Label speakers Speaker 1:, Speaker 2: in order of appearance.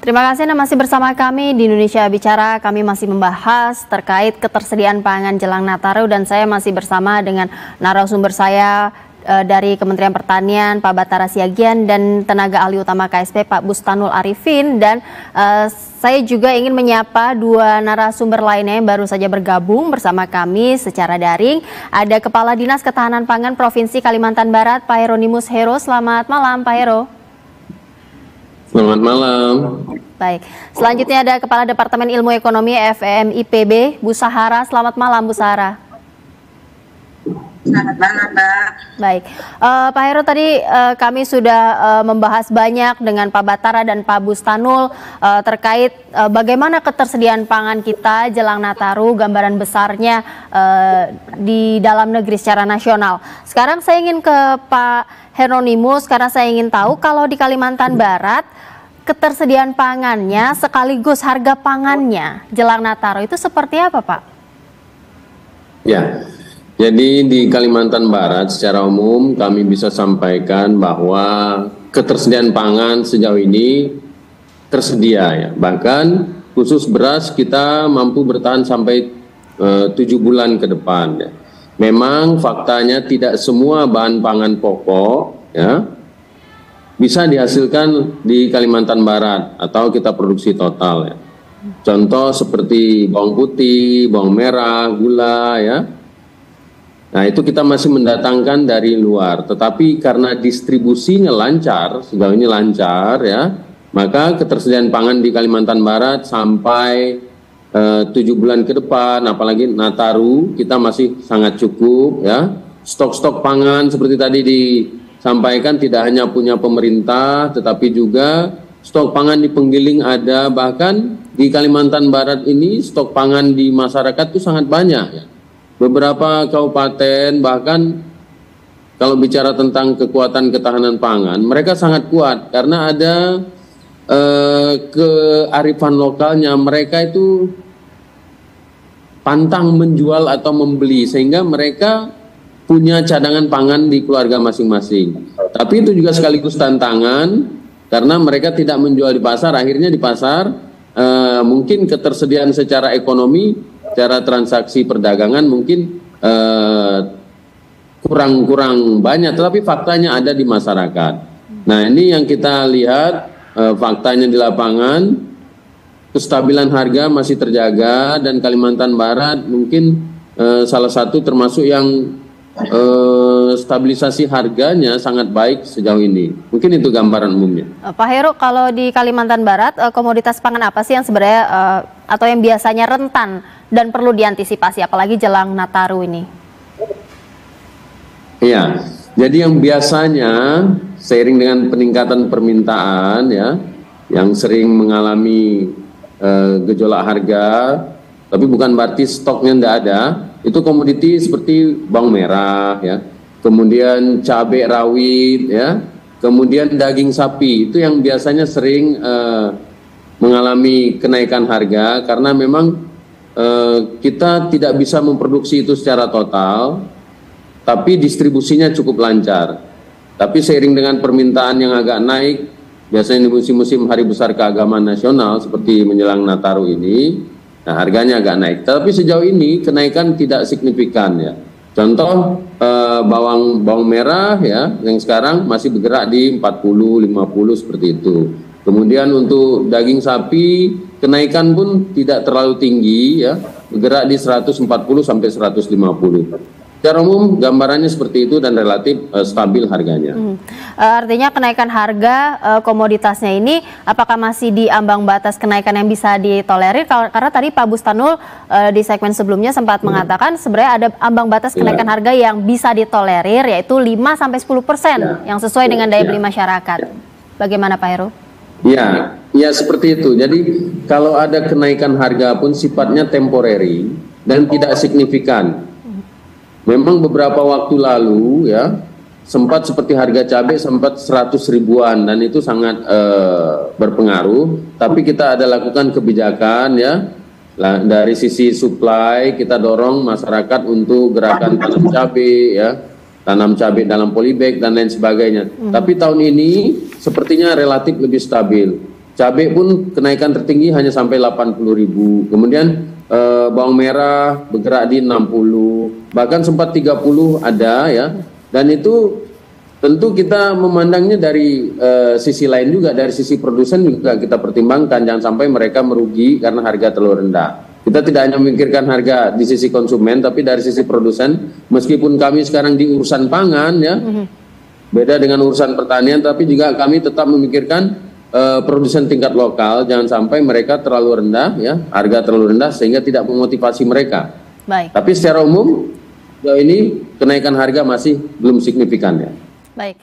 Speaker 1: Terima kasih Anda masih bersama kami di Indonesia Bicara. Kami masih membahas terkait ketersediaan pangan jelang Nataru dan saya masih bersama dengan narasumber saya dari Kementerian Pertanian, Pak Batara Siagian, dan tenaga ahli utama KSP, Pak Bustanul Arifin. Dan saya juga ingin menyapa dua narasumber lainnya yang baru saja bergabung bersama kami secara daring. Ada Kepala Dinas Ketahanan Pangan Provinsi Kalimantan Barat, Pak Hieronimus Hero. Selamat malam, Pak Hero.
Speaker 2: Selamat malam.
Speaker 1: Baik, selanjutnya ada Kepala Departemen Ilmu Ekonomi FEM IPB, Bu Sahara. Selamat malam, Bu Sahara.
Speaker 3: Selamat malam, Mbak.
Speaker 1: Baik, Pak Hero, tadi kami sudah membahas banyak dengan Pak Batara dan Pak Bustanul terkait bagaimana ketersediaan pangan kita jelang Nataru, gambaran besarnya di dalam negeri secara nasional. Sekarang saya ingin ke Pak Hieronimus karena saya ingin tahu kalau di Kalimantan Barat ketersediaan pangannya sekaligus harga pangannya jelang Nataru itu seperti apa, Pak?
Speaker 2: Ya, jadi di Kalimantan Barat secara umum kami bisa sampaikan bahwa ketersediaan pangan sejauh ini tersedia ya. Bahkan khusus beras kita mampu bertahan sampai 7 bulan ke depan ya. Memang faktanya tidak semua bahan pangan pokok ya bisa dihasilkan di Kalimantan Barat atau kita produksi total ya. Contoh seperti bawang putih, bawang merah, gula ya. Nah itu kita masih mendatangkan dari luar. Tetapi karena distribusinya lancar, sejauh ini lancar ya, maka ketersediaan pangan di Kalimantan Barat sampai 7 bulan ke depan, apalagi Nataru, kita masih sangat cukup ya. Stok-stok pangan seperti tadi disampaikan tidak hanya punya pemerintah, tetapi juga stok pangan di penggiling ada. Bahkan di Kalimantan Barat ini stok pangan di masyarakat itu sangat banyak ya. Beberapa kabupaten bahkan kalau bicara tentang kekuatan ketahanan pangan, mereka sangat kuat karena ada kearifan lokalnya. Mereka itu pantang menjual atau membeli sehingga mereka punya cadangan pangan di keluarga masing-masing. Tapi itu juga sekaligus tantangan karena mereka tidak menjual di pasar. Akhirnya di pasar mungkin ketersediaan secara ekonomi, secara transaksi perdagangan mungkin kurang banyak, tetapi faktanya ada di masyarakat. Nah ini yang kita lihat faktanya di lapangan, kestabilan harga masih terjaga dan Kalimantan Barat mungkin salah satu termasuk yang stabilisasi harganya sangat baik sejauh ini. Mungkin itu gambaran umumnya.
Speaker 1: Pak Heru, kalau di Kalimantan Barat komoditas pangan apa sih yang sebenarnya atau yang biasanya rentan dan perlu diantisipasi apalagi jelang Nataru ini?
Speaker 2: Iya, jadi yang biasanya seiring dengan peningkatan permintaan ya, yang sering mengalami gejolak harga, tapi bukan berarti stoknya tidak ada. Itu komoditi seperti bawang merah ya, kemudian cabai rawit ya, kemudian daging sapi itu yang biasanya sering mengalami kenaikan harga karena memang kita tidak bisa memproduksi itu secara total, tapi distribusinya cukup lancar. Tapi seiring dengan permintaan yang agak naik, biasanya di musim-musim hari besar keagamaan nasional seperti menjelang Nataru ini, nah harganya agak naik. Tapi sejauh ini kenaikan tidak signifikan ya. Contoh bawang merah ya, yang sekarang masih bergerak di 40, 50 seperti itu. Kemudian untuk daging sapi kenaikan pun tidak terlalu tinggi ya, bergerak di 140 sampai 150. Secara umum gambarannya seperti itu dan relatif stabil harganya.
Speaker 1: Artinya kenaikan harga komoditasnya ini apakah masih di ambang batas kenaikan yang bisa ditolerir? Karena tadi Pak Bustanul di segmen sebelumnya sempat mengatakan sebenarnya ada ambang batas kenaikan harga yang bisa ditolerir yaitu 5-10% yang sesuai dengan daya beli masyarakat. Bagaimana Pak Heru?
Speaker 2: Ya seperti itu. Jadi kalau ada kenaikan harga pun sifatnya temporary dan tidak signifikan. Memang beberapa waktu lalu ya sempat seperti harga cabai sempat 100 ribuan dan itu sangat berpengaruh. Tapi kita ada lakukan kebijakan ya dari sisi supply, kita dorong masyarakat untuk gerakan tanam cabai ya, tanam cabai dalam polybag dan lain sebagainya. Tapi tahun ini sepertinya relatif lebih stabil. Cabai pun kenaikan tertinggi hanya sampai 80.000. Kemudian bawang merah bergerak di 60, bahkan sempat 30 ada ya. Dan itu tentu kita memandangnya dari sisi lain juga, dari sisi produsen juga kita pertimbangkan, jangan sampai mereka merugi karena harga terlalu rendah. Kita tidak hanya memikirkan harga di sisi konsumen, tapi dari sisi produsen, meskipun kami sekarang di urusan pangan ya, beda dengan urusan pertanian, tapi juga kami tetap memikirkan produsen tingkat lokal, jangan sampai mereka terlalu rendah ya, harga terlalu rendah sehingga tidak memotivasi mereka.
Speaker 1: Baik.
Speaker 2: Tapi secara umum, sejauh ini kenaikan harga masih belum signifikan ya.
Speaker 1: Baik.